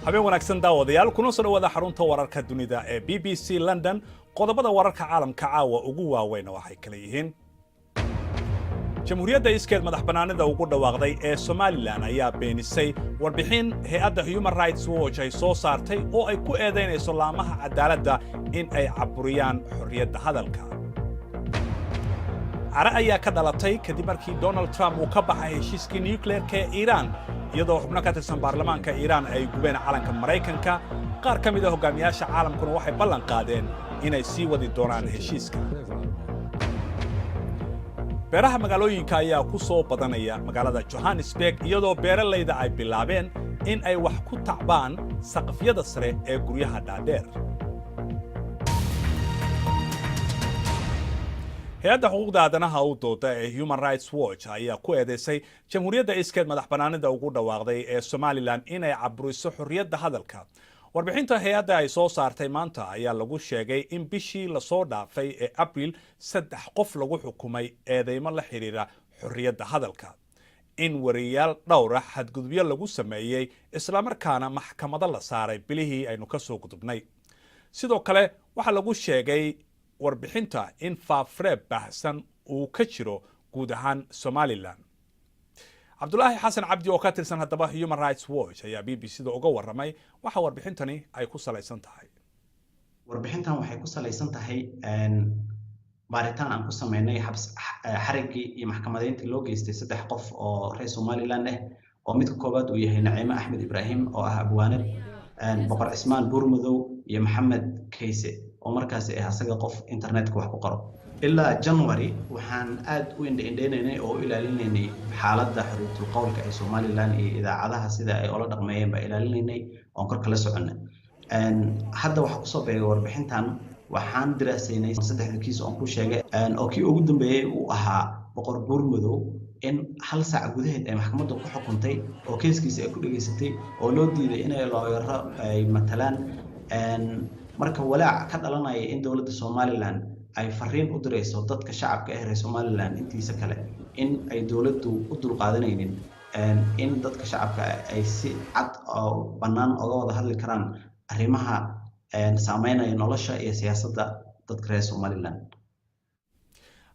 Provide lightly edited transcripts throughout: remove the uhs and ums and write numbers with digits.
habeen wanaagsan daawadayaal kuna soo dhawaada xarunta wararka dunida ee BBC London qodobada wararka caalamka caawa ugu waaweyn waxay kala yihiin Jamhuuriyadda iskeed madaxbanaanida ugu dhawaaqday ee Somaliland ayaa beenisay warbixin hay'adda Human Rights Watch ay soo saartay oo ay ku eedeynayso laamaha cadaaladda in ay caburiyaan xorriyadda hadalka Cara ayaa ka dhalatay kadib markii Donald Trump uu ka baxay heshiiskii nuclear-ka ee Iran iyadoo xubno ka tirsan baarlamaanka Iran ay gubeen calanka Mareykanka qaar ka mid ah hogaamiyaasha caalamkuna waxay ballan qaadeen inay sii wadi doonaan heshiiska beeraha magaalooyinka ayaa ku soo badanaya magaalada Johannesburg iyadoo beeralayda ay bilaabeen in ay wax ku tacbaan saqafyada sare ee guryaha dhaadheer hay'adda xuquuqda aadanaha u dooda ee Human Rights Watch ayaa ku eedeysay Jamhuuriyadda iskeed madaxbanaanida ugu dhawaaqday ee Somaliland inay caburiso xorriyadda hadalka warbixinta hay'adda ay soo saartay maanta ayaa lagu sheegay in bishii la soo dhaafay ee April 3 qof lagu xukumay eedeymo la xiriira xorriyadda hadalka in wariyaal dhowr ah xadgudubyo lagu sameeyay isla markaana maxkamado la saaray bilihii aynu ka soo gudubnay sidoo kale waxa lagu sheegay warbixinta in faafreeb baahsan uu ka jiro guud ahaan Somaliland Cabdullaahi Xasan Cabdi oo ka tirsan haddaba Human Rights Watch ayaa BBC-da uga warramay waxa warbixintani ay ku salaysan tahay warbixintan waxay ku salaysan tahay baaritaan aan ku sameynay xarigii iyo maxkamadeyntii loo geystay 3 qof oo reer Somaliland ah oo midka koobaad uu yahay Naciime Axmed Ibraahim oo ah abwaanad Boqor Cismaan Buurmadow iyo Maxamed Kayse oo markaas ay asaga qof internetka wax ku qoro ilaa January waxaan aad u indheynaynay oo ilaalinaynay xaaladda xorriyadda qowlka ee Somaliland iyo idaacadaha sida ay ula dhaqmeeyeen ba ilaalinaynay oo kor kala soconay hadda waxa ku soo beegay warbixintan waxaan diraasaynay 3 kiis oo ku sheegay oo kii ugu dambeeyay uu ahaa Boqor Buurmadow in hal saac gudaheed ay maxkamaddu ku xukuntay oo kiiskiisa ay ku dhageysatay oo loo diiday inay looyaro ay matalaan marka walaac ka dhalanaya in dawladda Somaliland ay fariin u dirayso dadka shacabka ah ee Somaliland intiisa kale in ay dawladdu u dulqaadanaynin in dadka shacabka ay si cad oo banaan uga wada hadli karaan arrimaha saameynaya nolosha iyo siyaasadda dadka reer Somaliland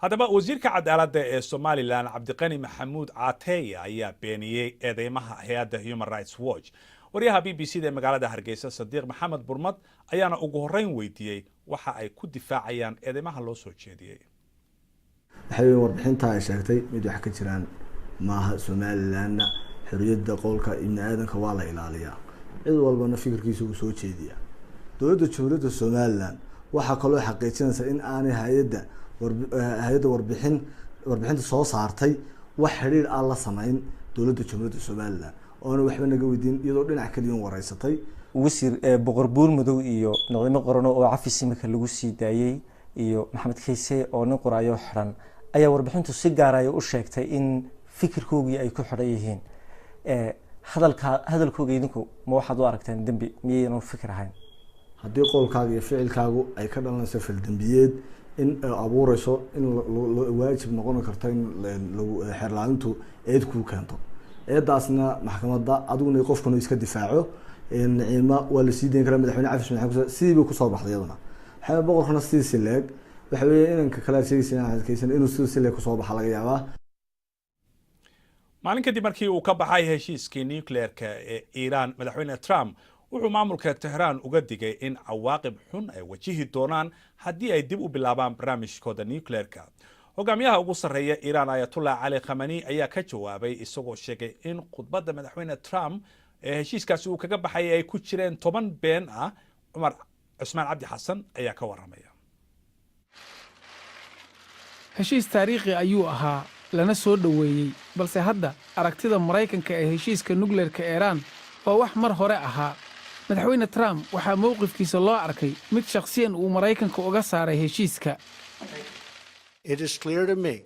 haddaba wasiirka cadaaladda ee Somaliland Cabdiqani Maxamuud Caateeye ayaa beeniyay eedeymaha hay'adda Human Rights Watch wariyaha BBC-da ee magaalada Hargeysa Sadiiq Maxamed Burmad ayaana ugu horeyn weydiiyay waxa ay ku difaacayaan eedeymaha loo soo jeediyay waxay warbixinta ay sheegtay mid wax ka jiraan maaha Somaliland xorriyadda qowlka ibn aadanka waa la ilaaliyaa cid walbana fikirkiisa uu soo jeediyaa dawladda Jamhuuriyadda Somaliland waxa kaloo xaqiijinaysa in aanay hay'adda warbixinta soo saartay wax xiriir ah la sameyn dawladda Jamhuuriyadda Somaliland oo waxba naga weydiin iyadoo dhinac kaliya wareysatay wasiir Boqor Buurmadow iyo Naciime Qorano oo cafis imika lagu sii daayay iyo Maxamed Kayse oo nin qoraayo xiran ayaa warbixintu si gaar ah u sheegtay in fikirkoogii ay ku xidhan yihiin hadalkooga idinku ma waxaad u aragteen dambi miyaynan fikir ahayn haddii qowlkaaga iyo ficilkaagu ay ka dhalanayso fil dambiyeed in abuurayso in waajib noqon karto in xirlaalintu eed ku keento eedaasna maxkamadda aduguna qofkuna iska difaaco Naciime waa la sii deyn karaa madaxweyne cafis maxamed sidii ku soo baxday iyaduna waxay boqorkana sidii leeg waxa weeye inanka kala sheegaysan Axmed Kayse inuu sidii leeg ku soo baxa laga yaabaa maalin kadib markii uu ka baxay heshiiskii nuclear-ka ee Iran madaxweyne Trump wuxuu maamulka Tehran uga digay in cawaaqib xun ay wajihi doonaan haddii ay dib u bilaabaan barnaamijkooda nuclear-ka hogaamiyaha ugu sarreeya Iran Ayatollah Ali Khamenei ayaa ka jawaabay isagoo sheegay in khudbadda madaxweyne Trump ee heshiiskaasi uu kaga baxay ay ku jireen 10 been ah Umar Cusmaan Cabdi Xasan ayaa ka waramaya heshiis taariikhi ayuu ahaa lana soo dhaweeyay balse hadda aragtida Mareykanka ee heshiiska nuclear-ka Iran waa wax mar hore ahaa madaxweyne Trump waxaa mowqifkiisa loo arkay mid shakhsiyan uu Mareykanka uga saaray heshiiska It is clear to me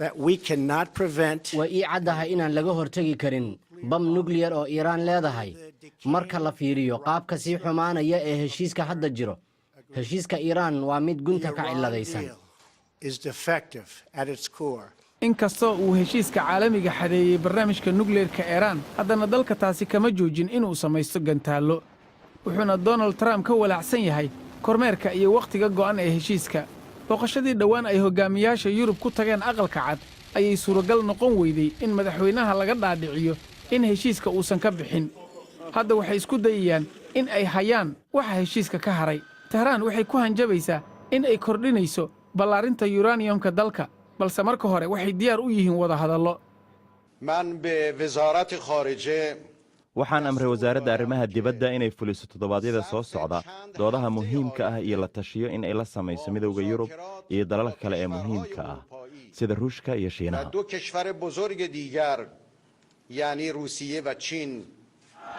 that we cannot prevent way ii caddahay inaan laga hortegi karin bam nukliyar oo iiraan leedahay marka la fiiriyo qaabka sii xumaanaya ee heshiiska hadda jiro heshiiska iiraan waa mid gunta ka ciladaysan inkastoo uu heshiiska caalamiga xadeeyey barnaamijka nukleerka iiraan haddana dalka taasi kama joojin inuu samaysto gantaallo wuxuuna donald trump ka walaacsan yahay kormeerka iyo wakhtiga go'an ee heshiiska booqashadii dhowaan ay hoggaamiyaasha yurub ku tageen aqalka cad ayay suuragal noqon weyday in madaxweynaha laga dhaadhiciyo in heshiiska uusan ka bixin hadda waxay isku dayayaan in ay hayaan waxa heshiiska ka haray tehraan waxay ku hanjabaysaa in ay kordhinayso ballaarinta yuraniyomka dalka balse marka hore waxay diyaar u yihiin wada hadallo waxaan amray wasaaradda arrimaha dibadda inay fuliso toddobaadyada soo socda doodaha muhiimka ah iyo la tashiyo in ay la samayso midowda yurub iyo dalalka kale ee muhiimka ah sida ruushka iyo shiinaha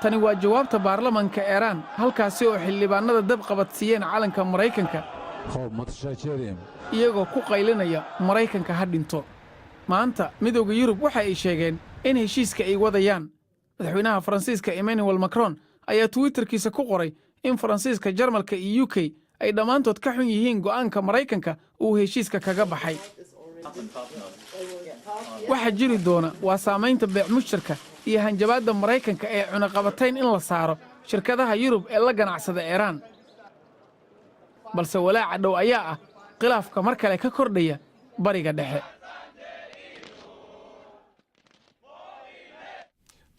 tani waa jawaabta baarlamanka iiraan halkaasi oo xildhibaannada dab qabadsiiyeen calanka maraykanka iyagoo ku qaylinaya maraykanka ha dhinto maanta midowda yurub waxa ay sheegeen in heshiiska ay wadayaan madaxweynaha faransiiska emmanuel macron ayaa twitterkiisa ku qoray in faransiiska jarmalka iyo u k ay dhammaantood ka xun yihiin go'aanka maraykanka uu heshiiska kaga baxay waxa jiri doona waa saamaynta beec mushtarka iyo hanjabaadda maraykanka ee cunaqabatayn in la saaro shirkadaha yurub ee la ganacsada iiraan balse walaaca dhow ayaa ah khilaafka mar kale ka kordhaya bariga dhexe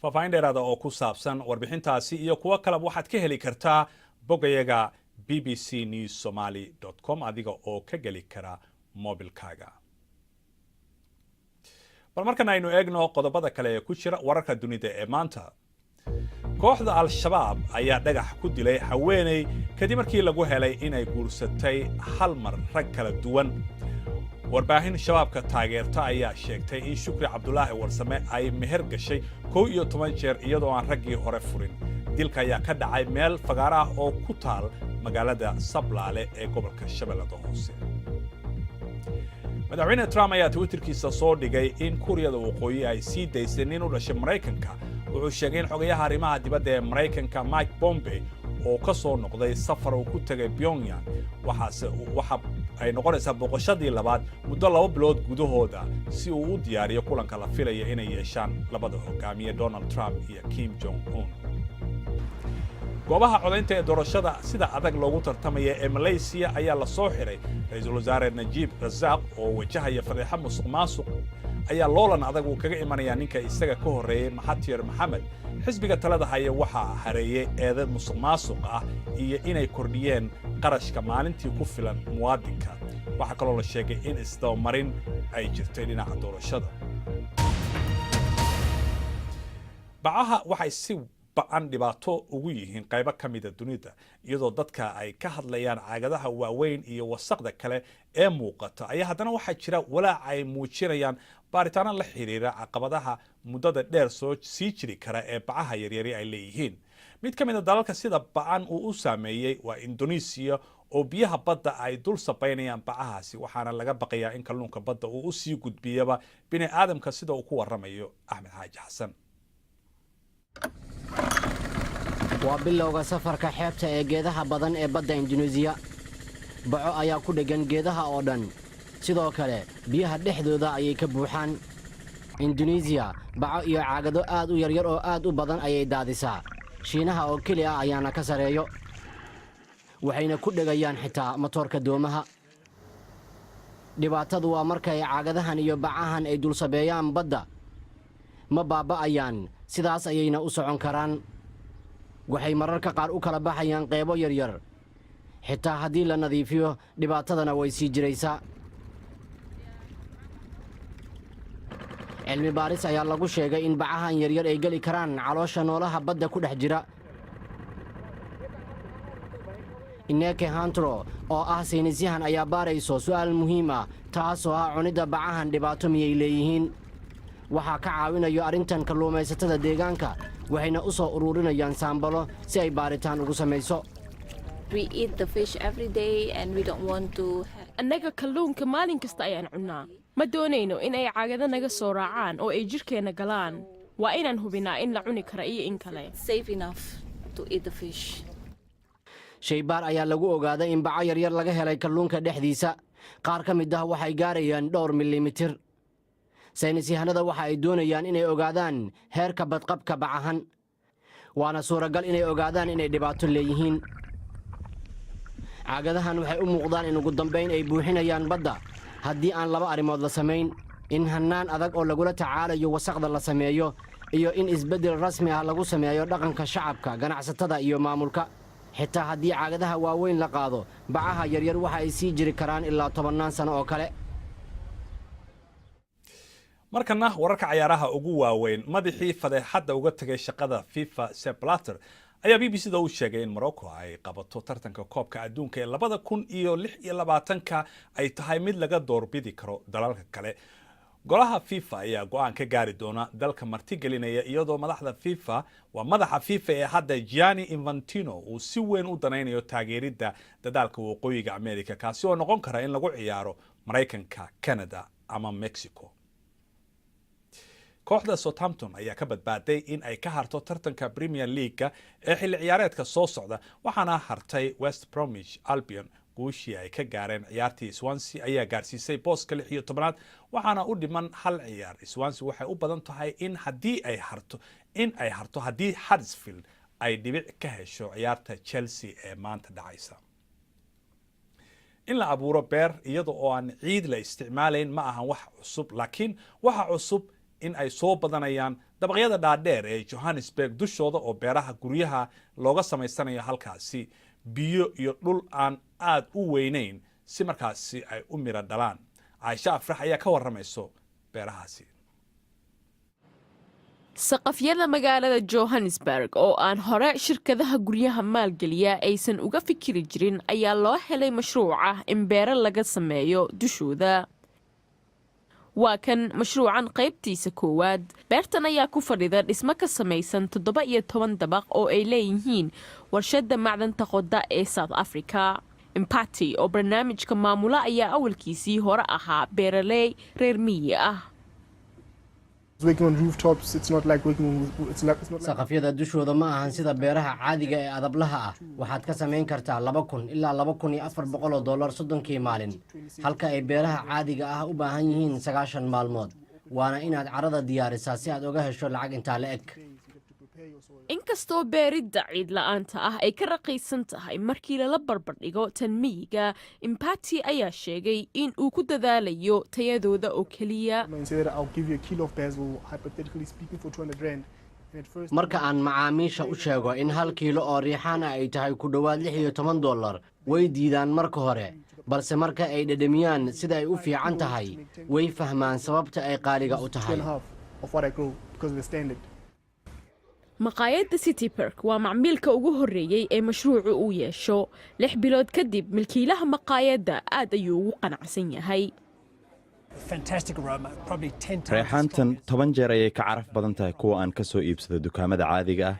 faahfaahin dheeraada oo ku saabsan warbixintaasi iyo kuwo kaleba waxaad ka heli kartaa bogayaga bbcnewssomali.com adiga oo ka geli kara moobilkaaga bal markan aynu eegno qodobada kale ee ku jira wararka dunida ee maanta kooxda al-shabaab ayaa dhagax ku dilay haweeney kadib markii lagu helay inay guursatay hal mar rag kala duwan warbaahin shabaabka taageerta ayaa sheegtay in shukri cabdulaahi warsame ay meher gashay 11 jeer iyadoo aan raggii hore furin dilka ayaa ka dhacay meel fagaara ah oo ku taal magaalada sablaale ee gobolka shabeellada hoose madaxweyne trump ayaa twitterkiisa soo dhigay in kuuriyada waqooyi ay sii daysay nin u dhashay maraykanka wuxuu sheegay in xogayaha arrimaha dibadda ee maraykanka mike pompeo oo ka soo noqday safar uu ku tagay pyongyang waxa ay noqonaysaa boqoshadii labaad muddo 2 bilood gudahooda si uu u diyaariyo kulanka la filaya inay yeeshaan labada hogaamiye donald trump iyo kim jong un goobaha codaynta ee doorashada sida adag loogu tartamaya ee malaysia ayaa la soo xiray ra'iisul wasaare najiib rasaaq oo wajahaya fadeexa musuqmaasuq ayaa loolan adag uu kaga imanayaa ninka isaga ka horreeyay mahathir maxamed xisbiga talada haya waxaa hareeyay eedan musuqmaasuq ah iyo inay kordhiyeen qarashka maalintii ku filan muwaadinka waxaa kaloo la sheegay in isdabamarin ay jirtay dhinaca doorashada bacaha waxay si ba'an dhibaato ugu yihiin qaybo ka mida dunida iyadoo dadka ay ka hadlayaan caagadaha waaweyn iyo wasaqda kale ee muuqata ayaa haddana waxaa jira walaac ay muujinayaan baaritaano la xiriira caqabadaha muddada dheer sii jiri kara ee bacaha yaryari ay leeyihiin mid ka mid a dalalka sida ba'an uu u saameeyey waa indonesia oo biyaha badda ay dul sabaynayaan bacahaasi waxaana laga baqayaa in kalluunka badda uu u sii gudbiyaba bini aadamka sida uu ku warramayo axmed xaaji xasan waa bilowga safarka xeebta ee geedaha badan ee badda induneesiya baco ayaa ku dheggan geedaha oo dhan sidoo kale biyaha dhexdooda ayay ka buuxaan induneesiya baco iyo caagado aad u yaryar oo aad u badan ayay daadisaa shiinaha oo keli ah ayaana ka sareeyo waxayna ku dhegayaan xitaa matoorka doomaha dhibaatadu waa markay caagadahan iyo bacahan ay dul sabeeyaan badda ma baaba'ayaan sidaas ayayna u socon karaan waxay mararka qaar u kala baxayaan qaybo yaryar xitaa haddii la nadiifiyo dhibaatadana way sii jiraysaa cilmi baaris ayaa lagu sheegay in bacahan yaryar ay geli karaan caloosha noolaha badda ku dhex jira ineke hantro oo ah saynisyahan ayaa baarayso su'aal muhiim ah taasoo ah cunidda bacahan dhibaato miyay leeyihiin waxaa ka caawinayo arrintan kalluumaysatada deegaanka waxayna u soo ururinayaan saambalo si ay baaritaan ugu samayso annaga kalluunka maalin kasta ayaan cunnaa ma doonayno in ay caagada naga soo raacaan oo ay jirkeena galaan waa inaan hubinaa in la cuni karo iyo in kale shaybaar ayaa lagu ogaaday in baco yaryar laga helay kalluunka dhexdiisa qaar ka mid ah waxay gaarayaan dhowr milimitir saynis yahanada waxa ay doonayaan inay ogaadaan heerka badqabka bacahan waana suuragal inay ogaadaan inay dhibaato leeyihiin caagadahan waxay u muuqdaan in ugu dambayn ay buuxinayaan badda haddii aan laba arrimood la samayn in hannaan adag oo lagula tacaalayo wasaqda la sameeyo iyo in isbeddel rasmi ah lagu sameeyo dhaqanka shacabka ganacsatada iyo maamulka xitaa haddii caagadaha waaweyn la qaado bacaha yaryar waxa ay sii jiri karaan ilaa 10 sano oo kale markana wararka ciyaaraha ugu waaweyn madaxii fadeexadda uga tagay shaqada FIFA Sepp Blatter ayaa BBC-da u sheegay in Morocco ay qabato tartanka koobka adduunka ee 2026 ay tahay mid laga doorbidi karo dalalka kale golaha FIFA ayaa go'aan ka gaari doona dalka martigelinaya iyadoo madaxa FIFA ee hadda Gianni Infantino uu si weyn u danaynayo taageeridda dadaalka waqooyiga Amerika kaasi oo noqon kara in lagu ciyaaro Mareykanka, Canada ama Mexico. kooxda Southampton ayaa ka badbaaday in ay ka harto tartanka Premier League ee xilli ciyaareedka soo socda waxaana hartay West Bromwich Albion guushii ay ka gaareen ciyaartii Swansea ayaa gaarsiisay booska 16aad waxaana u dhiman hal ciyaar Swansea waxay u badan tahay in haddii ay harto haddii Huddersfield ay dhibic ka hesho ciyaarta Chelsea ee maanta dhacaysa in la abuuro beer iyada oo aan ciid la isticmaalayn ma ahan wax cusub laakiin waxa cusub in ay soo badanayaan dabaqyada dhaadheer ee Johannesburg dushooda oo beeraha guryaha looga samaysanayo halkaasi biyo iyo dhul aan aad u weynayn si markaasi ay u mira dhalaan Aisha Afrax ayaa ka waramayso beerahaasi saqafyada magaalada Johannesburg oo aan hore shirkadaha guryaha maalgeliya aysan uga fikiri jirin ayaa loo helay mashruuca in beero laga sameeyo dushooda waa kan mashruucan qaybtiisa koowaad beertan ayaa ku fadhida dhismo ka samaysan 17 dabaq oo ay leeyihiin warshada macdanta qoda ee South Africa Empathy oo barnaamijka maamula ayaa awalkiisii hore ahaa beeraley reer miyi ah saqafyada dushooda ma ahan sida beeraha caadiga ee adablaha ah waxaad ka samayn kartaa 2,000 ilaa 2,400 dollar 30 maalin halka ay beeraha caadiga ah u baahan yihiin 90 maalmood waana inaad carrada diyaarisaa si aad uga hesho lacag intaa la eg inkastoo beeridda ciid la'aanta ah ay ka raqiisan tahay markii lala barbardhigo tan miyiga Empathy ayaa sheegay in uu ku dadaalayo tayadooda oo keliya marka aan macaamiisha u sheego in 1 kiilo oo riixaan ay tahay ku dhowaad 16 dollar way diidaan marka hore balse marka ay dhadhamiyaan sida ay u fiican tahay way fahmaan sababta ay qaaliga u tahay maqaayadda City Park waa macmiilka ugu horeeyay ee mashruucu uu yeesho 6 bilood kadib milkiilaha maqaayadda aad ayuu ugu qanacsan yahay reexaantan 10 jeer ayay ka caraf badan tahay kuwa aan ka soo iibsado dukaamada caadiga ah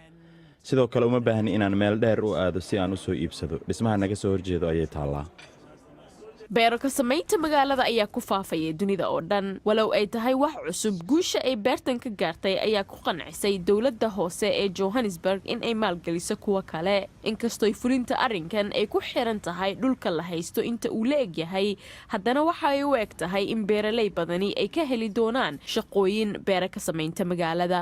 sidoo kale uma baahni inaan meel dheer u aado si aan u soo iibsado dhismaha naga soo horjeedo ayay taallaa beero ka samaynta magaalada ayaa ku faafayay dunida oo dhan walow ay tahay wax cusub guusha ay beertan ka gaartay ayaa ku qancisay dowladda hoose ee Johannesburg in ay maalgeliso kuwa kale inkastoo fulinta arrinkan ay ku xiran tahay dhulka la haysto inta uu la eg yahay haddana waxa ay u eg tahay in beeraley badani ay ka heli doonaan shaqooyin beero ka samaynta magaalada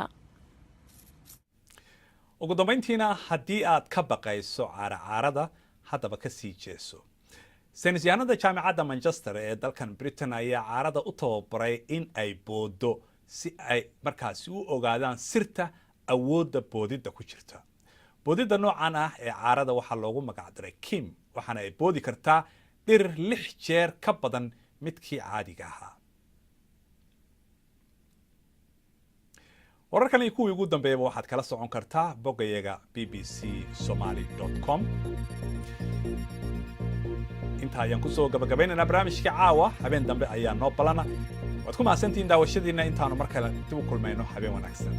ugu dambeyntiina haddii aad ka baqayso caarada haddaba ka sii jeeso saynisyahanada jaamacadda Manchester ee dalkan Britain ayaa caarada u tababaray in ay boodo si ay markaasi u ogaadaan sirta awoodda boodidda ku jirta boodidda noocan ah ee caarada waxaa loogu magacdaray Kim waxaana ay boodi kartaa dhir 6 jeer ka badan midkii caadiga ahaa wararkan iyo kuwii ugu dambeeyaba waxaad kala socon kartaa boggayaga bbcsomali.com inta ayaan ku soo gabagabaynaynaa barnaamijka caawa habeen dambe ayaa noo balana waad ku mahadsantihiin daawashadiina intaanu mar kale dib u kulmayno habeen wanaagsan